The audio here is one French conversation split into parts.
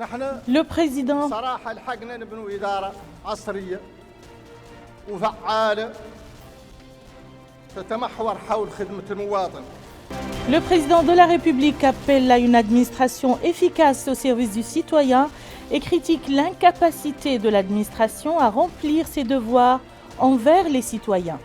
Le président de la République appelle à une administration efficace au service du citoyen et critique l'incapacité de l'administration à remplir ses devoirs envers les citoyens.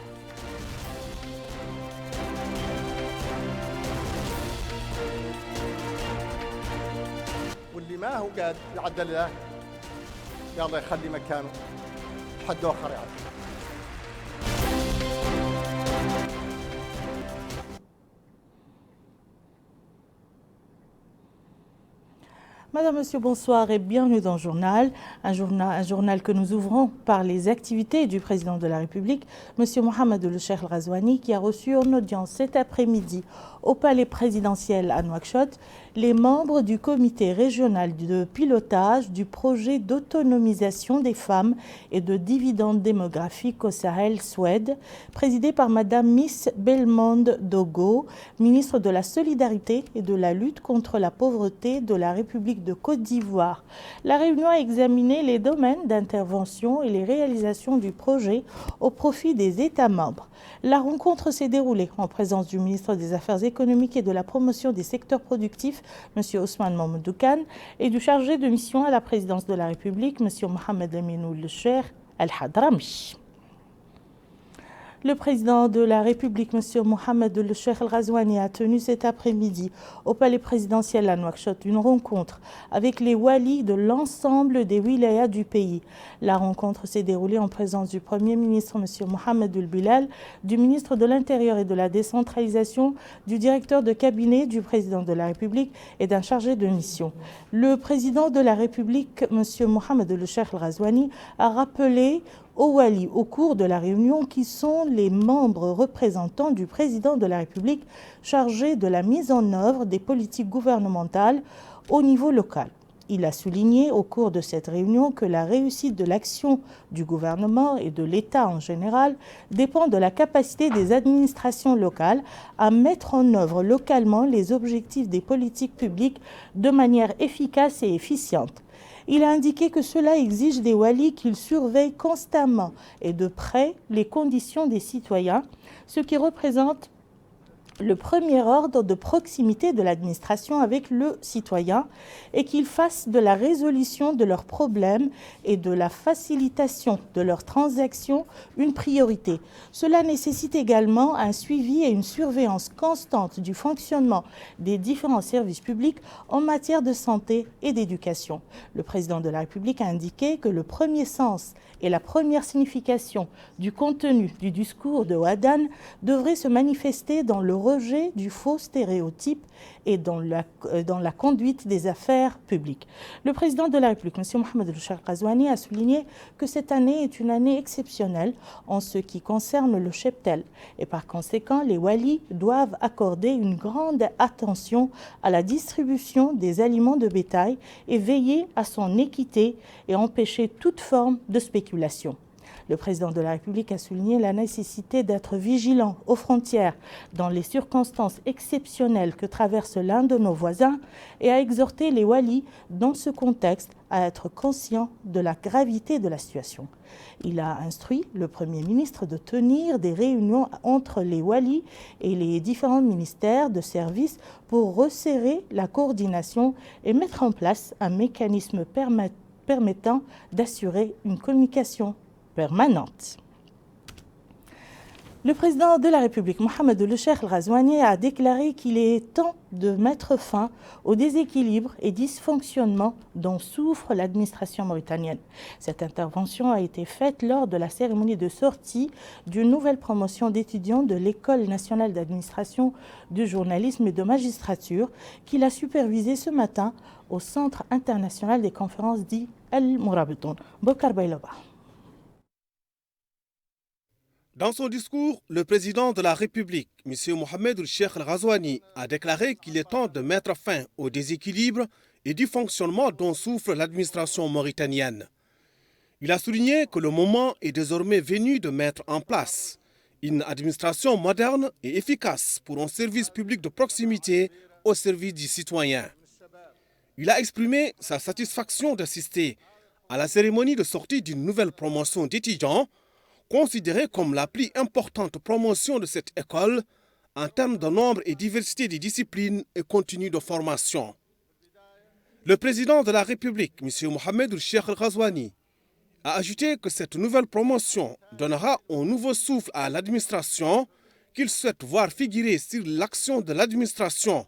Madame, Monsieur, bonsoir et bienvenue dans le journal. Un journal que nous ouvrons par les activités du président de la République, Monsieur Mohamed El-Cheikh El-Ghazouani, qui a reçu en audience cet après-midi au palais présidentiel à Nouakchott les membres du comité régional de pilotage du projet d'autonomisation des femmes et de dividendes démographiques au Sahel, Suède, présidé par Madame Miss Belmondo Dogo, ministre de la Solidarité et de la lutte contre la pauvreté de la République de Côte d'Ivoire. La réunion a examiné les domaines d'intervention et les réalisations du projet au profit des États membres. La rencontre s'est déroulée en présence du ministre des Affaires économiques et de la promotion des secteurs productifs, M. Ousmane Mamadou Kane, et du chargé de mission à la présidence de la République, M. Mohamed Aminou El-Cheikh El-Hadrami. Le président de la République, M. Mohamed El-Cheikh El-Ghazouani, a tenu cet après-midi au palais présidentiel à Nouakchott une rencontre avec les walis de l'ensemble des wilayas du pays. La rencontre s'est déroulée en présence du Premier ministre, M. Mohamed El-Bilal, du ministre de l'Intérieur et de la Décentralisation, du directeur de cabinet du président de la République et d'un chargé de mission. Le président de la République, M. Mohamed El-Cheikh El-Ghazouani, a rappelé aux walis au cours de la réunion qui sont les membres représentants du président de la République chargés de la mise en œuvre des politiques gouvernementales au niveau local. Il a souligné au cours de cette réunion que la réussite de l'action du gouvernement et de l'État en général dépend de la capacité des administrations locales à mettre en œuvre localement les objectifs des politiques publiques de manière efficace et efficiente. Il a indiqué que cela exige des walis qu'ils surveillent constamment et de près les conditions des citoyens, ce qui représente le premier ordre de proximité de l'administration avec le citoyen et qu'ils fassent de la résolution de leurs problèmes et de la facilitation de leurs transactions une priorité. Cela nécessite également un suivi et une surveillance constante du fonctionnement des différents services publics en matière de santé et d'éducation. Le président de la République a indiqué que le premier sens et la première signification du contenu du discours de Ouadane devraient se manifester dans le rejet du faux stéréotype et dans la conduite des affaires publiques. Le président de la République, M. Mohamed El-Cheikh El-Ghazouani, a souligné que cette année est une année exceptionnelle en ce qui concerne le cheptel et par conséquent, les walis doivent accorder une grande attention à la distribution des aliments de bétail et veiller à son équité et empêcher toute forme de spéculation. Le président de la République a souligné la nécessité d'être vigilant aux frontières dans les circonstances exceptionnelles que traverse l'un de nos voisins et a exhorté les walis dans ce contexte à être conscients de la gravité de la situation. Il a instruit le Premier ministre de tenir des réunions entre les walis et les différents ministères de services pour resserrer la coordination et mettre en place un mécanisme permettant d'assurer une communication permanente. Le président de la République, Mohamed El-Cheikh El-Ghazouani, a déclaré qu'il est temps de mettre fin au déséquilibre et dysfonctionnement dont souffre l'administration mauritanienne. Cette intervention a été faite lors de la cérémonie de sortie d'une nouvelle promotion d'étudiants de l'École nationale d'administration du journalisme et de magistrature qu'il a supervisée ce matin au Centre international des conférences dit El Mourabitoun. Bokar Baylova. Dans son discours, le président de la République, M. Mohamed El-Cheikh El-Ghazouani, a déclaré qu'il est temps de mettre fin au déséquilibre et dysfonctionnement dont souffre l'administration mauritanienne. Il a souligné que le moment est désormais venu de mettre en place une administration moderne et efficace pour un service public de proximité au service du citoyen. Il a exprimé sa satisfaction d'assister à la cérémonie de sortie d'une nouvelle promotion d'étudiants, considérée comme la plus importante promotion de cette école en termes de nombre et diversité des disciplines et contenus de formation. Le président de la République, M. Mohamed Cheikh Al-Ghazouani, a ajouté que cette nouvelle promotion donnera un nouveau souffle à l'administration qu'il souhaite voir figurer sur l'action de l'administration,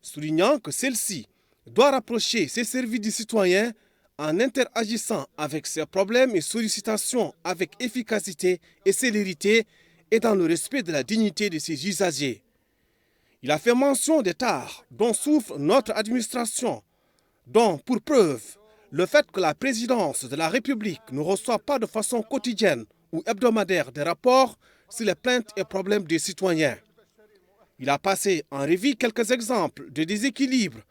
soulignant que celle-ci doit rapprocher ses services du citoyen en interagissant avec ses problèmes et sollicitations avec efficacité et célérité et dans le respect de la dignité de ses usagers. Il a fait mention des tares dont souffre notre administration, dont, pour preuve, le fait que la présidence de la République ne reçoit pas de façon quotidienne ou hebdomadaire des rapports sur les plaintes et problèmes des citoyens. Il a passé en revue quelques exemples de déséquilibres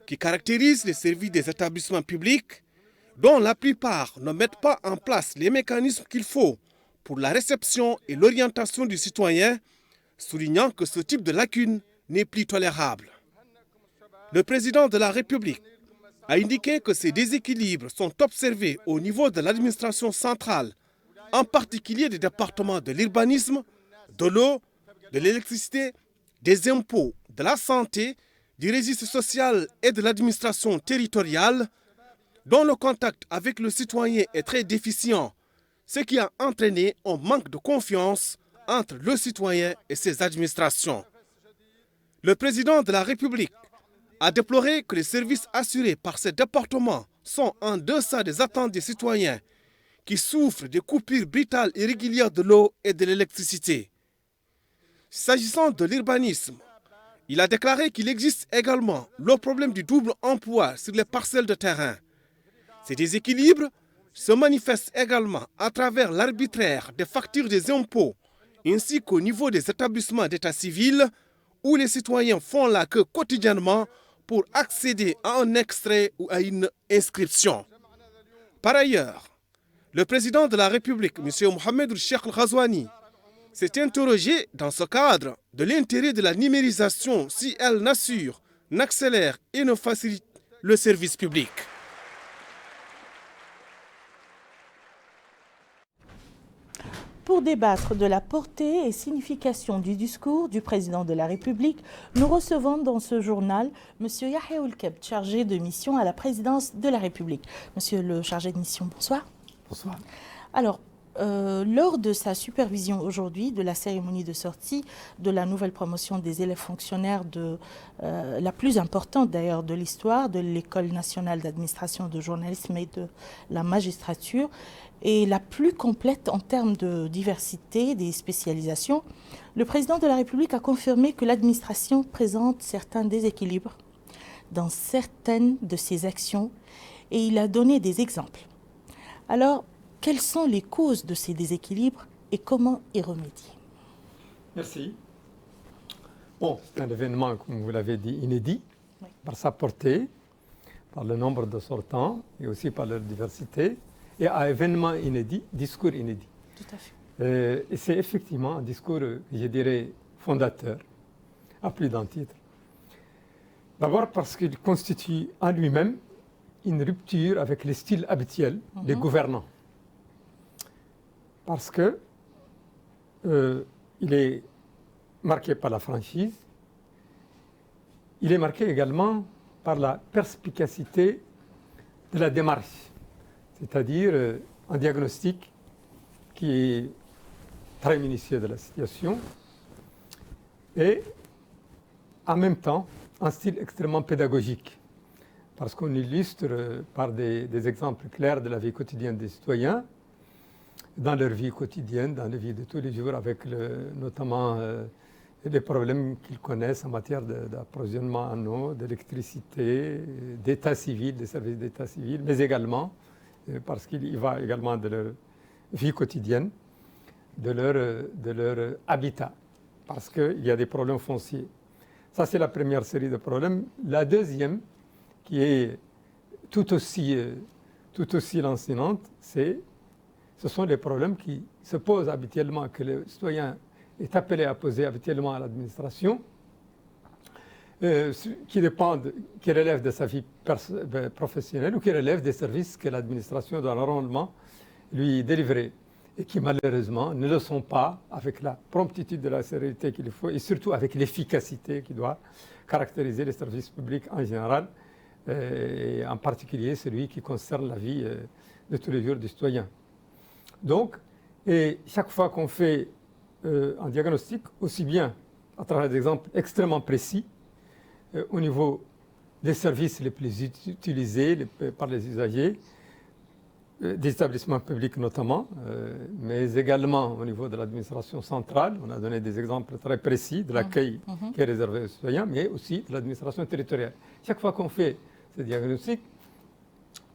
qui caractérisent les services des établissements publics, dont la plupart ne mettent pas en place les mécanismes qu'il faut pour la réception et l'orientation du citoyen, soulignant que ce type de lacune n'est plus tolérable. Le président de la République a indiqué que ces déséquilibres sont observés au niveau de l'administration centrale, en particulier des départements de l'urbanisme, de l'eau, de l'électricité, des impôts, de la santé, du registre social et de l'administration territoriale, dont le contact avec le citoyen est très déficient, ce qui a entraîné un manque de confiance entre le citoyen et ses administrations. Le président de la République a déploré que les services assurés par ces départements sont en deçà des attentes des citoyens qui souffrent de coupures brutales et régulières de l'eau et de l'électricité. S'agissant de l'urbanisme, il a déclaré qu'il existe également le problème du double emploi sur les parcelles de terrain. Ces déséquilibres se manifestent également à travers l'arbitraire des factures des impôts ainsi qu'au niveau des établissements d'état civil où les citoyens font la queue quotidiennement pour accéder à un extrait ou à une inscription. Par ailleurs, le président de la République, M. Mohamed Cheikh Al-Ghazouani, s'est interrogé dans ce cadre de l'intérêt de la numérisation si elle n'assure, n'accélère et ne facilite le service public. Pour débattre de la portée et signification du discours du président de la République, nous recevons dans ce journal M. Yahya Oulkeb, chargé de mission à la présidence de la République. Monsieur le chargé de mission, bonsoir. Bonsoir. Alors, lors de sa supervision aujourd'hui de la cérémonie de sortie de la nouvelle promotion des élèves fonctionnaires la plus importante d'ailleurs de l'histoire de l'École nationale d'administration de journalisme et de la magistrature, et la plus complète en termes de diversité des spécialisations, le président de la République a confirmé que l'administration présente certains déséquilibres dans certaines de ses actions et il a donné des exemples. Alors, quelles sont les causes de ces déséquilibres et comment y remédier? Merci. Bon, c'est un événement, comme vous l'avez dit, inédit, oui, par sa portée, par le nombre de sortants et aussi par leur diversité. Et à événement inédit, discours inédit. Tout à fait. Et c'est effectivement un discours, je dirais, fondateur, à plus d'un titre. D'abord parce qu'il constitue en lui-même une rupture avec les styles habituels des gouvernants. Parce que il est marqué par la franchise, il est marqué également par la perspicacité de la démarche, c'est-à-dire un diagnostic qui est très minutieux de la situation et en même temps un style extrêmement pédagogique parce qu'on illustre par des exemples clairs de la vie quotidienne des citoyens, dans leur vie quotidienne, dans la vie de tous les jours, avec notamment les problèmes qu'ils connaissent en matière d'approvisionnement en eau, d'électricité, d'état civil, des services d'état civil, mais également parce qu'il va également de leur vie quotidienne, de leur habitat, parce qu'il y a des problèmes fonciers. Ça, c'est la première série de problèmes. La deuxième, qui est tout aussi lancinante, ce sont les problèmes qui se posent habituellement, que le citoyen est appelé à poser habituellement à l'administration, qui relèvent de sa vie professionnelle ou qui relèvent des services que l'administration doit normalement lui délivrer et qui malheureusement ne le sont pas avec la promptitude de la sérénité qu'il faut et surtout avec l'efficacité qui doit caractériser les services publics en général et en particulier celui qui concerne la vie de tous les jours du citoyen. Donc, et chaque fois qu'on fait un diagnostic, aussi bien à travers des exemples extrêmement précis, au niveau des services les plus utilisés par les usagers, des établissements publics notamment, mais également au niveau de l'administration centrale. On a donné des exemples très précis de l'accueil qui est réservé aux citoyens, mais aussi de l'administration territoriale. Chaque fois qu'on fait ce diagnostic,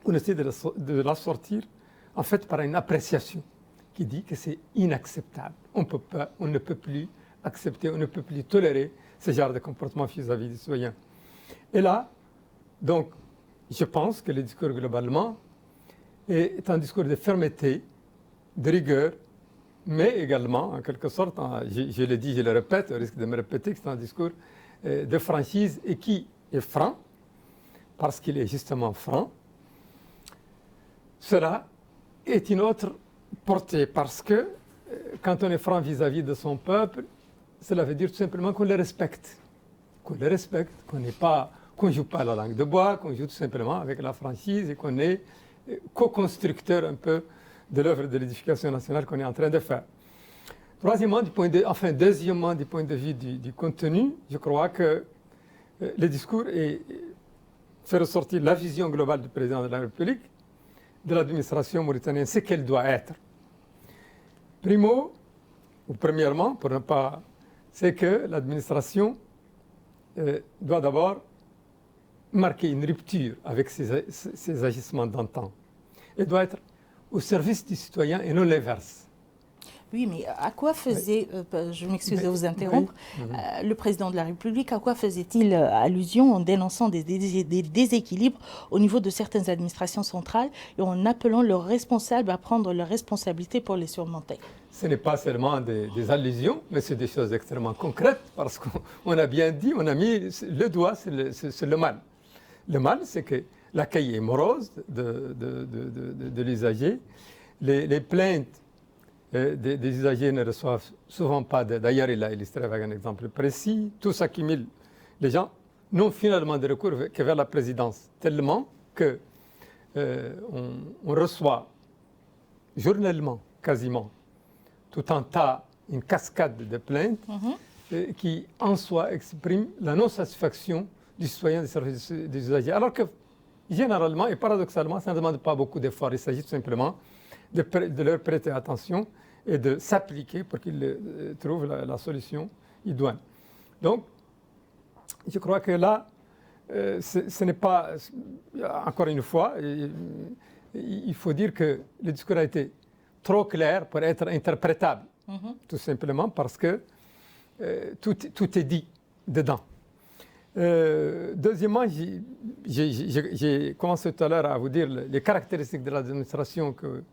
on essaie de l'assortir en fait par une appréciation qui dit que c'est inacceptable. On ne peut plus accepter, on ne peut plus tolérer ce genre de comportement vis-à-vis des citoyens. Et là, donc, je pense que le discours globalement est un discours de fermeté, de rigueur, mais également, en quelque sorte, je le dis, je le répète, au risque de me répéter, que c'est un discours de franchise et qui est franc, parce qu'il est justement franc. Cela est une autre portée, parce que quand on est franc vis-à-vis de son peuple, cela veut dire tout simplement qu'on le respecte. Qu'on le respecte, qu'on ne joue pas la langue de bois, qu'on joue tout simplement avec la franchise et qu'on est co-constructeur un peu de l'œuvre de l'édification nationale qu'on est en train de faire. Deuxièmement, du point de vue du contenu, je crois que le discours fait ressortir la vision globale du président de la République, de l'administration mauritanienne, ce qu'elle doit être. Premièrement, c'est que l'administration doit d'abord marquer une rupture avec ses agissements d'antan. Elle doit être au service du citoyen et non l'inverse. Oui, mais à quoi faisait, je m'excuse de vous interrompre, le président de la République, à quoi faisait-il allusion en dénonçant des déséquilibres au niveau de certaines administrations centrales et en appelant leurs responsables à prendre leurs responsabilités pour les surmonter? Ce n'est pas seulement des allusions, mais c'est des choses extrêmement concrètes, parce qu'on a bien dit, on a mis le doigt sur le mal. Le mal, c'est que l'accueil est morose de l'usager, les plaintes des usagers ne reçoivent souvent pas d'ailleurs, il a illustré avec un exemple précis, tout s'accumule. Les gens n'ont finalement de recours que vers la présidence, tellement qu'on reçoit journellement, quasiment, tout un tas, une cascade de plaintes qui, en soi, expriment la non-satisfaction du citoyen des services des usagers. Alors que, généralement et paradoxalement, ça ne demande pas beaucoup d'efforts. Il s'agit tout simplement de leur prêter attention et de s'appliquer pour qu'ils trouvent la solution idoine. Donc, je crois que là, ce n'est pas, encore une fois, il faut dire que le discours a été trop clair pour être interprétable, tout simplement parce que tout est dit dedans. Deuxièmement, j'ai commencé tout à l'heure à vous dire les caractéristiques de l'administration que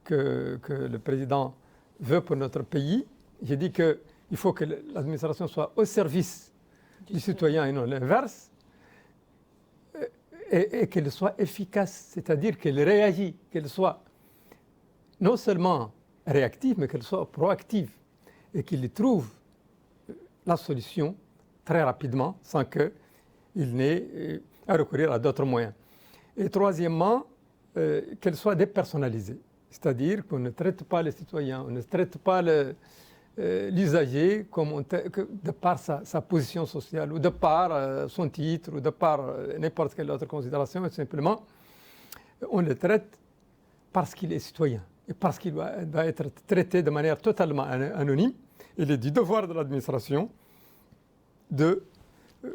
le président veut pour notre pays. J'ai dit qu'il faut que l'administration soit au service du citoyen et non l'inverse, et qu'elle soit efficace, c'est-à-dire qu'elle réagit, qu'elle soit non seulement réactive, mais qu'elle soit proactive et qu'il trouve la solution très rapidement sans qu'il n'ait à recourir à d'autres moyens. Et troisièmement, qu'elle soit dépersonnalisée, c'est-à-dire qu'on ne traite pas les citoyens, on ne traite pas l'usager de par sa position sociale ou de par son titre ou de par n'importe quelle autre considération, mais simplement on le traite parce qu'il est citoyen et parce qu'il doit être traité de manière totalement anonyme. Il est du devoir de l'administration de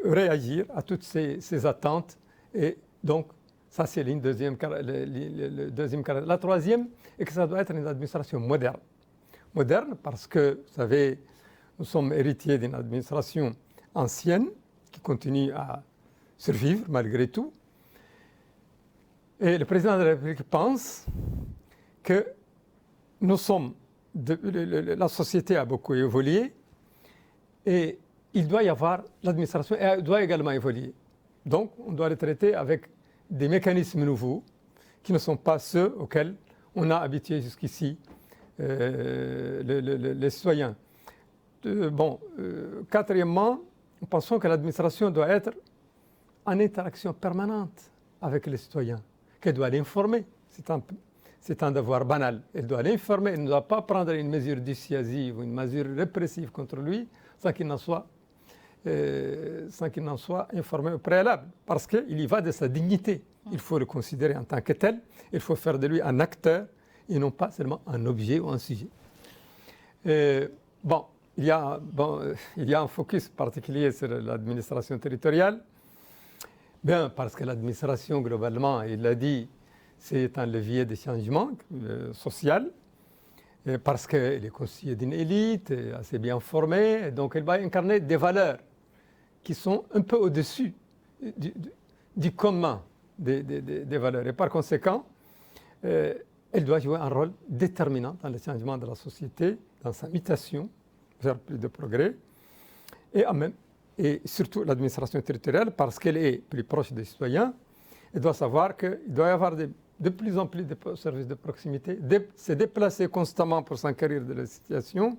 réagir à toutes ces attentes. Et donc, ça c'est le deuxième caractère. La troisième est que ça doit être une administration moderne. Moderne parce que, vous savez, nous sommes héritiers d'une administration ancienne qui continue à survivre malgré tout. Et le président de la République pense que la société a beaucoup évolué et il doit y avoir, l'administration doit également évoluer. Donc, on doit le traiter avec des mécanismes nouveaux qui ne sont pas ceux auxquels on a habitué jusqu'ici les citoyens. Quatrièmement, nous pensons que l'administration doit être en interaction permanente avec les citoyens, qu'elle doit l'informer. C'est un devoir banal. Elle doit l'informer, elle ne doit pas prendre une mesure dissuasive ou une mesure répressive contre lui sans qu'il n'en soit informé au préalable, parce qu'il y va de sa dignité. Il faut le considérer en tant que tel, il faut faire de lui un acteur et non pas seulement un objet ou un sujet. Il y a un focus particulier sur l'administration territoriale, parce que l'administration, globalement, il l'a dit, c'est un levier de changement social, parce qu'elle est constituée d'une élite assez bien formée, donc elle va incarner des valeurs qui sont un peu au-dessus du commun des valeurs. Et par conséquent, elle doit jouer un rôle déterminant dans le changement de la société, dans sa mutation vers plus de progrès, et surtout l'administration territoriale, parce qu'elle est plus proche des citoyens, elle doit savoir qu'il doit y avoir de plus en plus de services de proximité, se déplacer constamment pour s'enquérir de la situation,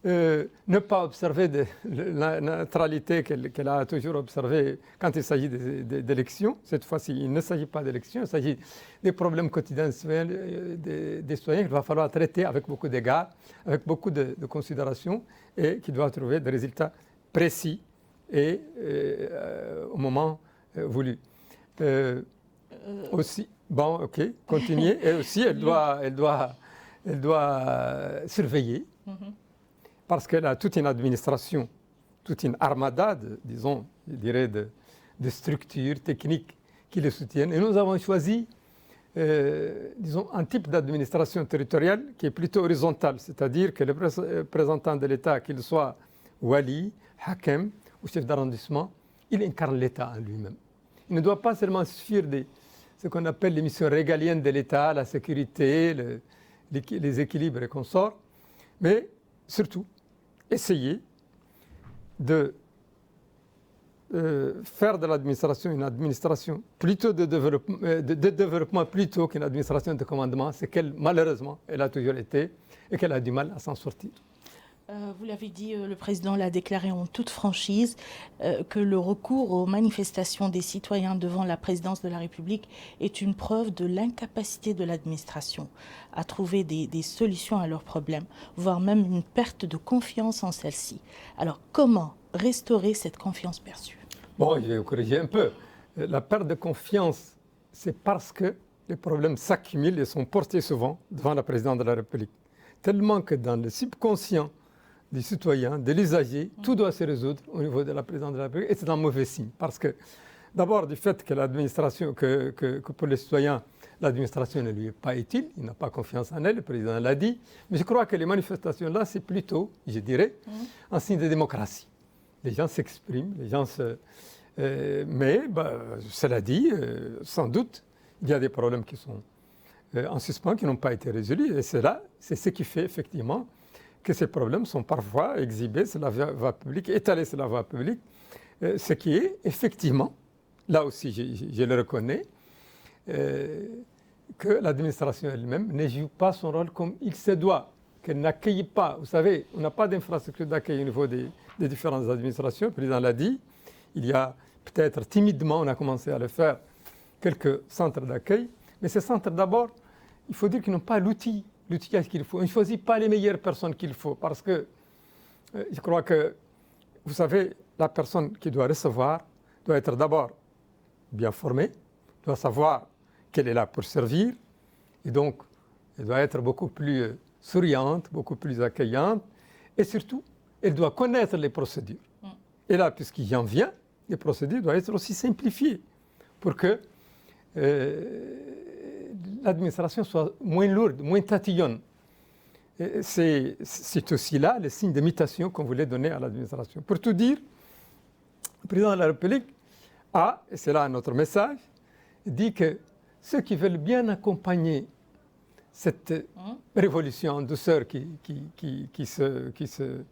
ne pas observer la neutralité qu'elle a toujours observée quand il s'agit d'élections. Cette fois-ci, il ne s'agit pas d'élections, il s'agit des problèmes quotidiens des citoyens qu'il va falloir traiter avec beaucoup d'égards, avec beaucoup de considération, et qui doivent trouver des résultats précis et au moment voulu. Aussi, continuer. Et aussi, elle doit surveiller, parce qu'elle a toute une administration, toute une armada, disons, je dirais, de structures techniques qui le soutiennent. Et nous avons choisi, disons, un type d'administration territoriale qui est plutôt horizontale, c'est-à-dire que le représentant de l'État, qu'il soit wali, hakem ou chef d'arrondissement, il incarne l'État en lui-même. Il ne doit pas seulement suivre ce qu'on appelle les missions régaliennes de l'État, la sécurité, les équilibres et consorts, mais surtout essayer de faire de l'administration une administration plutôt de développement plutôt qu'une administration de commandement, c'est qu'elle, malheureusement, elle a toujours été et qu'elle a du mal à s'en sortir. Vous l'avez dit, le président l'a déclaré en toute franchise, que le recours aux manifestations des citoyens devant la présidence de la République est une preuve de l'incapacité de l'administration à trouver des solutions à leurs problèmes, voire même une perte de confiance en celle-ci. Alors, comment restaurer cette confiance perçue? Je vais corriger un peu. La perte de confiance, c'est parce que les problèmes s'accumulent et sont portés souvent devant la présidence de la République. Tellement que dans le subconscient des citoyens, de l'usager, tout doit se résoudre au niveau de la présidence de la République, et c'est un mauvais signe. Parce que, d'abord, du fait que l'administration, que pour les citoyens, l'administration ne lui est pas utile, il n'a pas confiance en elle, le président l'a dit, mais je crois que les manifestations-là, c'est plutôt, je dirais, un signe de démocratie. Les gens s'expriment, les gens se... mais, cela dit, sans doute, il y a des problèmes qui sont en suspens, qui n'ont pas été résolus, et c'est ce qui fait, effectivement, que ces problèmes sont parfois exhibés sur la voie publique, étalés sur la voie publique, ce qui est effectivement, là aussi je le reconnais, que l'administration elle-même ne joue pas son rôle comme il se doit, qu'elle n'accueille pas. Vous savez, on n'a pas d'infrastructure d'accueil au niveau des différentes administrations, le président l'a dit, il y a peut-être timidement, on a commencé à le faire, quelques centres d'accueil, mais ces centres d'abord, il faut dire qu'ils n'ont pas l'outillage qu'il faut. On ne choisit pas les meilleures personnes qu'il faut parce que je crois que, vous savez, la personne qui doit recevoir doit être d'abord bien formée, doit savoir qu'elle est là pour servir et donc elle doit être beaucoup plus souriante, beaucoup plus accueillante et surtout, elle doit connaître les procédures. Et là, puisqu'il en vient, les procédures doivent être aussi simplifiées pour que l'administration soit moins lourde, moins tatillonne. C'est aussi là le signe de mutation qu'on voulait donner à l'administration. Pour tout dire, le président de la République a, et c'est là notre message, dit que ceux qui veulent bien accompagner cette révolution en douceur qui se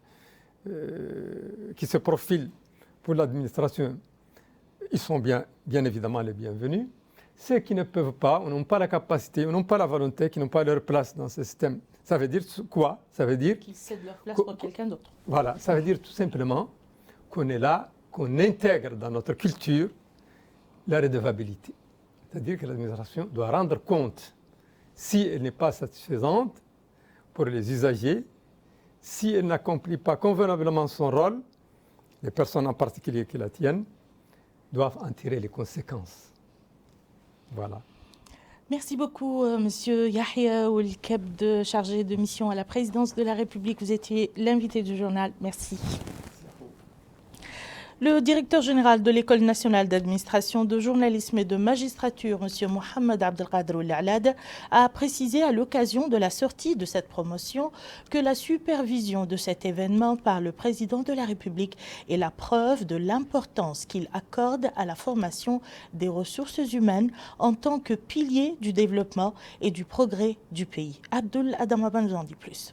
qui se profilent pour l'administration, ils sont bien évidemment les bienvenus. Ceux qui ne peuvent pas, n'ont pas la capacité, n'ont pas la volonté, qui n'ont pas leur place dans ce système, ça veut dire quoi? Ça veut dire qu'ils cèdent leur place pour quelqu'un d'autre. Voilà, ça veut dire tout simplement qu'on est là, qu'on intègre dans notre culture la redevabilité. C'est-à-dire que l'administration doit rendre compte si elle n'est pas satisfaisante pour les usagers, si elle n'accomplit pas convenablement son rôle, les personnes en particulier qui la tiennent doivent en tirer les conséquences. Voilà. Merci beaucoup, Monsieur Yahya Ould-Kebd, chargé de mission à la présidence de la République. Vous étiez l'invité du journal. Merci. Le directeur général de l'École nationale d'administration, de journalisme et de magistrature, M. Mohamed Abdelkader Ould-Allada, a précisé à l'occasion de la sortie de cette promotion que la supervision de cet événement par le président de la République est la preuve de l'importance qu'il accorde à la formation des ressources humaines en tant que pilier du développement et du progrès du pays. Abdul Adamaba nous en dit plus.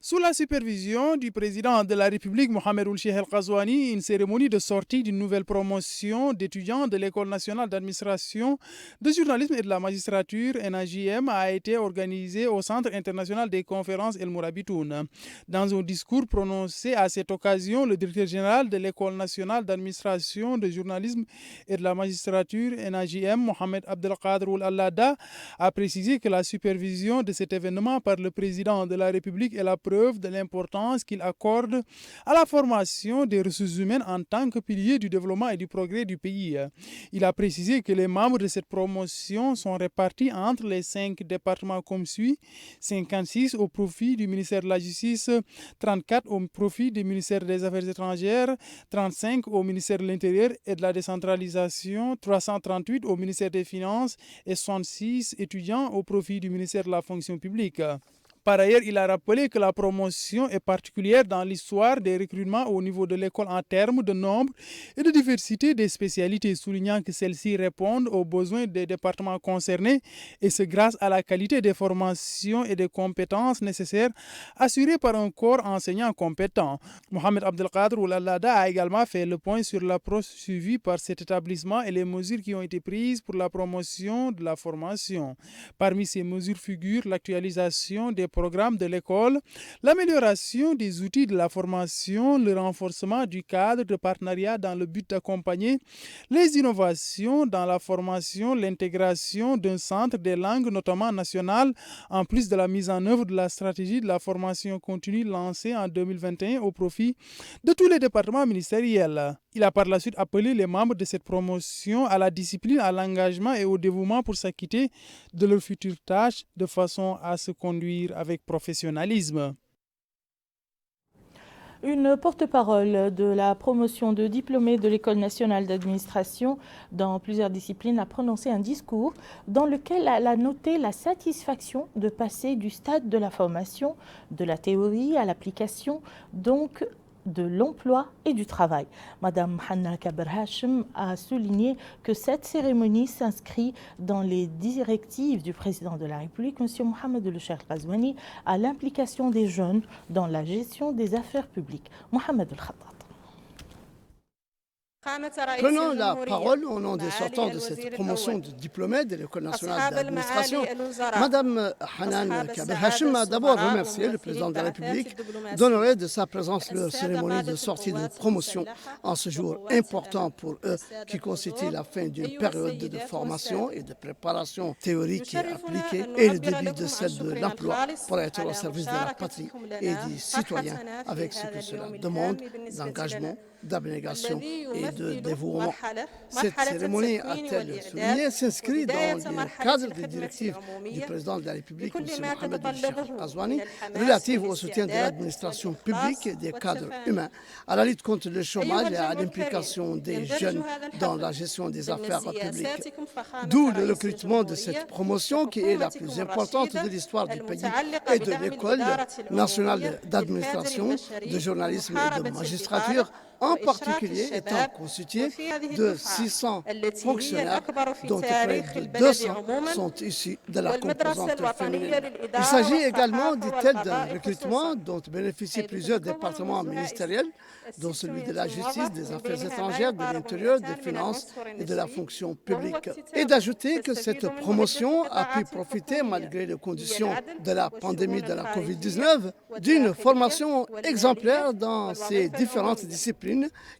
Sous la supervision du président de la République, Mohamed Ould Cheikh El Ghazouani, une cérémonie de sortie d'une nouvelle promotion d'étudiants de l'École nationale d'administration, de journalisme et de la magistrature, NAJM, a été organisée au Centre international des conférences El Mourabitoun. Dans un discours prononcé à cette occasion, le directeur général de l'École nationale d'administration, de journalisme et de la magistrature, NAJM, Mohamed Abdelkader Ould-Allada, a précisé que la supervision de cet événement par le président de la République est la preuve de l'importance qu'il accorde à la formation des ressources humaines en tant que pilier du développement et du progrès du pays. Il a précisé que les membres de cette promotion sont répartis entre les 5 départements comme suit: 56 au profit du ministère de la Justice, 34 au profit du ministère des Affaires étrangères, 35 au ministère de l'Intérieur et de la décentralisation, 338 au ministère des Finances et 66 étudiants au profit du ministère de la Fonction publique. Par ailleurs, il a rappelé que la promotion est particulière dans l'histoire des recrutements au niveau de l'école en termes de nombre et de diversité des spécialités, soulignant que celles-ci répondent aux besoins des départements concernés et ce grâce à la qualité des formations et des compétences nécessaires assurées par un corps enseignant compétent. Mohamed Abdelkader Ould-Allada a également fait le point sur l'approche suivie par cet établissement et les mesures qui ont été prises pour la promotion de la formation. Parmi ces mesures figurent l'actualisation des programmes de l'école, l'amélioration des outils de la formation, le renforcement du cadre de partenariat dans le but d'accompagner les innovations dans la formation, l'intégration d'un centre des langues, notamment nationales, en plus de la mise en œuvre de la stratégie de la formation continue lancée en 2021 au profit de tous les départements ministériels. Il a par la suite appelé les membres de cette promotion à la discipline, à l'engagement et au dévouement pour s'acquitter de leurs futures tâches de façon à se conduire avec professionnalisme. Une porte-parole de la promotion de diplômés de l'École nationale d'administration dans plusieurs disciplines a prononcé un discours dans lequel elle a noté la satisfaction de passer du stade de la formation, de la théorie à l'application, donc de l'emploi et du travail. Madame Hanna Kaber Hachem a souligné que cette cérémonie s'inscrit dans les directives du président de la République, M. Mohamed Ould Cheikh El Ghazouani, à l'implication des jeunes dans la gestion des affaires publiques. Mohamed Ould-Khattab. Prenons la parole au nom des sortants de cette promotion de diplômés de l'École nationale d'administration. Madame Hanan Kaber Hachem a d'abord remercié le président de la République d'honorer de sa présence leur cérémonie de sortie de promotion en ce jour important pour eux qui constitue la fin d'une période de formation et de préparation théorique et appliquée et le début de celle de l'emploi pour être au service de la patrie et des citoyens avec ce que cela demande d'engagement, d'abnégation et de dévouement. Cette cérémonie, a-t-elle souligné, s'inscrit dans le cadre des directives du président de la République, M. Mohamed Ould Cheikh El Ghazouani, relatives au soutien de l'administration publique et des cadres humains, à la lutte contre le chômage et à l'implication des jeunes dans la gestion des affaires publiques. D'où le recrutement de cette promotion qui est la plus importante de l'histoire du pays et de l'École nationale d'administration, de journalisme et de magistrature, en particulier étant constitué de 600 fonctionnaires, dont près de 200 sont issus de la composante féminine. Il s'agit également, dit-elle, d'un recrutement dont bénéficient plusieurs départements ministériels, dont celui de la justice, des affaires étrangères, de l'intérieur, des finances et de la fonction publique. Et d'ajouter que cette promotion a pu profiter, malgré les conditions de la pandémie de la Covid-19, d'une formation exemplaire dans ces différentes disciplines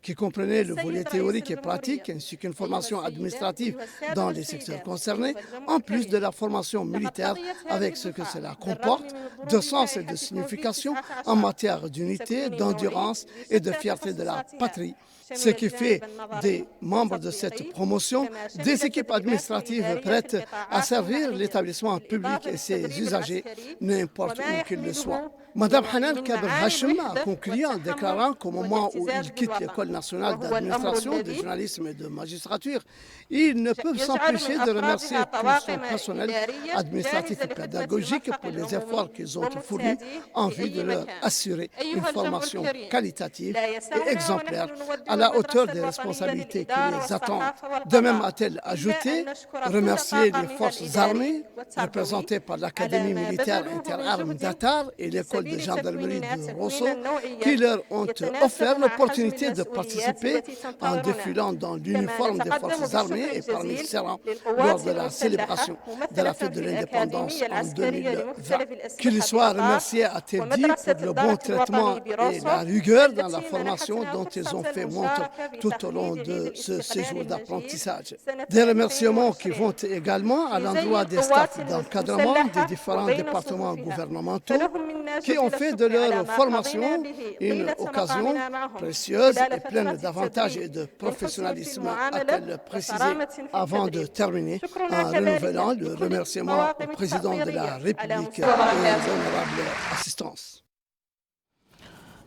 qui comprenaient le volet théorique et pratique, ainsi qu'une formation administrative dans les secteurs concernés, en plus de la formation militaire avec ce que cela comporte de sens et de signification en matière d'unité, d'endurance et de fierté de la patrie. Ce qui fait des membres de cette promotion des équipes administratives prêtes à servir l'établissement public et ses usagers, n'importe où qu'ils le soient. Madame Hanan Kaber Hashim a conclu en déclarant qu'au moment où il quitte l'École nationale d'administration, de journalisme et de magistrature, ils ne peuvent s'empêcher de remercier tout son personnel administratif et pédagogique pour les efforts qu'ils ont fournis en vue de leur assurer une formation qualitative et exemplaire à la hauteur des responsabilités qui les attendent. De même a-t-elle ajouté remercier les forces armées représentées par l'Académie militaire interarmes d'Attar et l'École de gendarmerie de Rosso qui leur ont offert l'opportunité de participer en défilant dans l'uniforme des forces armées et parmi ses rangs lors de la célébration de la fête de l'indépendance en 2020. Qu'ils soient remerciés, a-t-elle dit, pour le bon traitement et la rigueur dans la formation dont ils ont fait montre tout au long de ce séjour d'apprentissage. Des remerciements qui vont également à l'endroit des staffs d'encadrement des différents départements gouvernementaux qui ont fait de leur formation une occasion précieuse et pleine d'avantages et de professionnalisme, a-t-elle précisé avant de terminer en renouvelant le remerciement au président de la République et l'honorable assistance.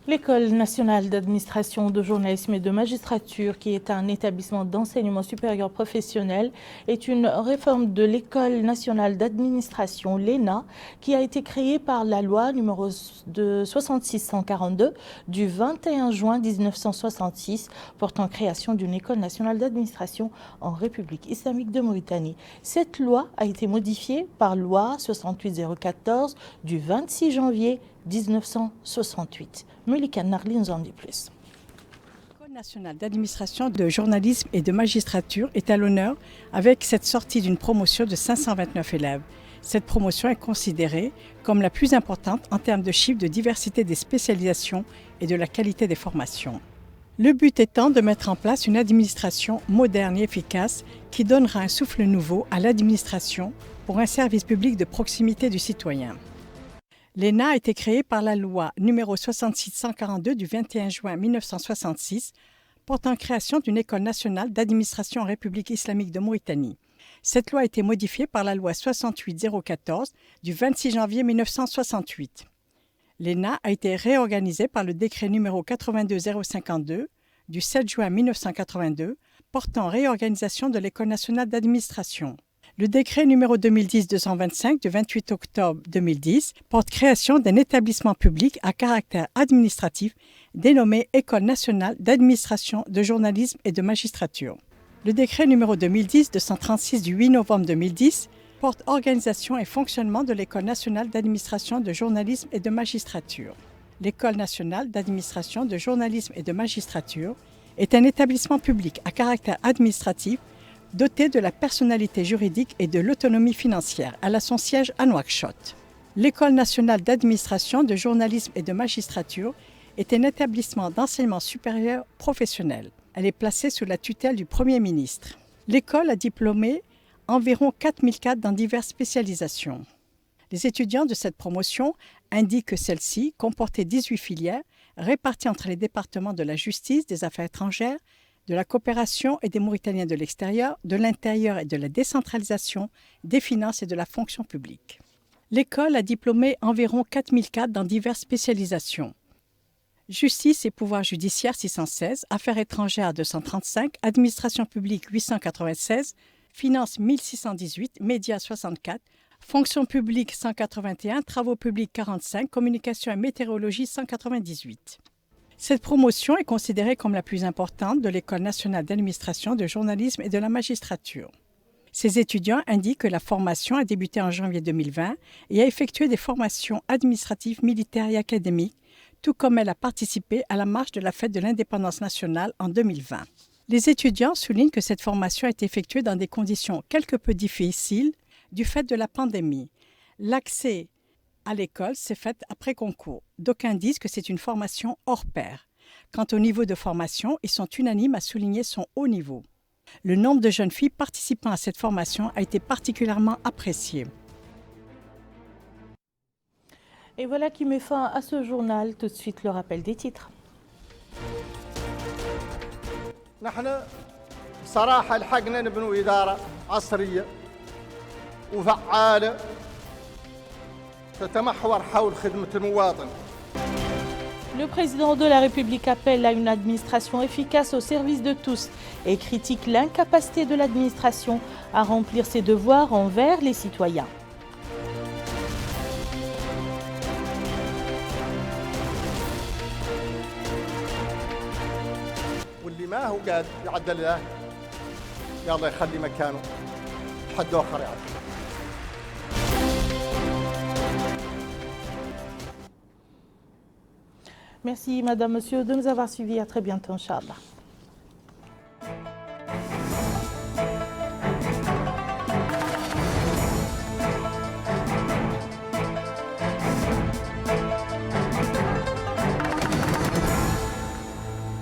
L'École nationale d'administration, de journalisme et de magistrature, qui est un établissement d'enseignement supérieur professionnel, est une réforme de l'École nationale d'administration, l'ENA, qui a été créée par la loi numéro 6642 du 21 juin 1966 portant création d'une École nationale d'administration en République islamique de Mauritanie. Cette loi a été modifiée par loi 68014 du 26 janvier 1968. Melika Narli nous en dit plus. L'École nationale d'administration, de journalisme et de magistrature est à l'honneur avec cette sortie d'une promotion de 529 élèves. Cette promotion est considérée comme la plus importante en termes de chiffres de diversité des spécialisations et de la qualité des formations. Le but étant de mettre en place une administration moderne et efficace qui donnera un souffle nouveau à l'administration pour un service public de proximité du citoyen. L'ENA a été créée par la loi numéro 6642 du 21 juin 1966 portant création d'une École nationale d'administration en République islamique de Mauritanie. Cette loi a été modifiée par la loi 68014 du 26 janvier 1968. L'ENA a été réorganisée par le décret numéro 82052 du 7 juin 1982 portant réorganisation de l'École nationale d'administration. Le décret numéro 2010-225 du 28 octobre 2010 porte création d'un établissement public à caractère administratif dénommé École nationale d'administration, de journalisme et de magistrature. Le décret numéro 2010-236 du 8 novembre 2010 porte organisation et fonctionnement de l'École nationale d'administration, de journalisme et de magistrature. L'École nationale d'administration, de journalisme et de magistrature est un établissement public à caractère administratif doté de la personnalité juridique et de l'autonomie financière. Elle a son siège à Nouakchott. L'École nationale d'administration, de journalisme et de magistrature est un établissement d'enseignement supérieur professionnel. Elle est placée sous la tutelle du Premier ministre. L'école a diplômé environ 4000 cadres dans diverses spécialisations. Les étudiants de cette promotion indiquent que celle-ci comportait 18 filières réparties entre les départements de la justice, des affaires étrangères, de la coopération et des Mauritaniens de l'extérieur, de l'intérieur et de la décentralisation, des finances et de la fonction publique. L'école a diplômé environ 4000 cadres dans diverses spécialisations. Justice et pouvoir judiciaire 616, affaires étrangères 235, administration publique 896, finances 1618, médias 64, fonction publique 181, travaux publics 45, communication et météorologie 198. Cette promotion est considérée comme la plus importante de l'École nationale d'administration, de journalisme et de la magistrature. Ces étudiants indiquent que la formation a débuté en janvier 2020 et a effectué des formations administratives, militaires et académiques, tout comme elle a participé à la marche de la fête de l'indépendance nationale en 2020. Les étudiants soulignent que cette formation a été effectuée dans des conditions quelque peu difficiles du fait de la pandémie. L'accès à l'école s'est fait après concours. D'aucuns disent que c'est une formation hors pair. Quant au niveau de formation, ils sont unanimes à souligner son haut niveau. Le nombre de jeunes filles participant à cette formation a été particulièrement apprécié. Et voilà qui met fin à ce journal. Tout de suite, le rappel des titres. نحن صراحة لحقنا نبنوا إدارة عصرية وفعالة تتمحور حول خدمة المواطن. Le président de la République appelle à une administration efficace au service de tous et critique l'incapacité de l'administration à remplir ses devoirs envers les citoyens. واللي ما هو قاعد يعدل له يلا يخلي مكانه حد آخر يعدل. Merci, madame, monsieur, de nous avoir suivis. À très bientôt, Inch'Allah.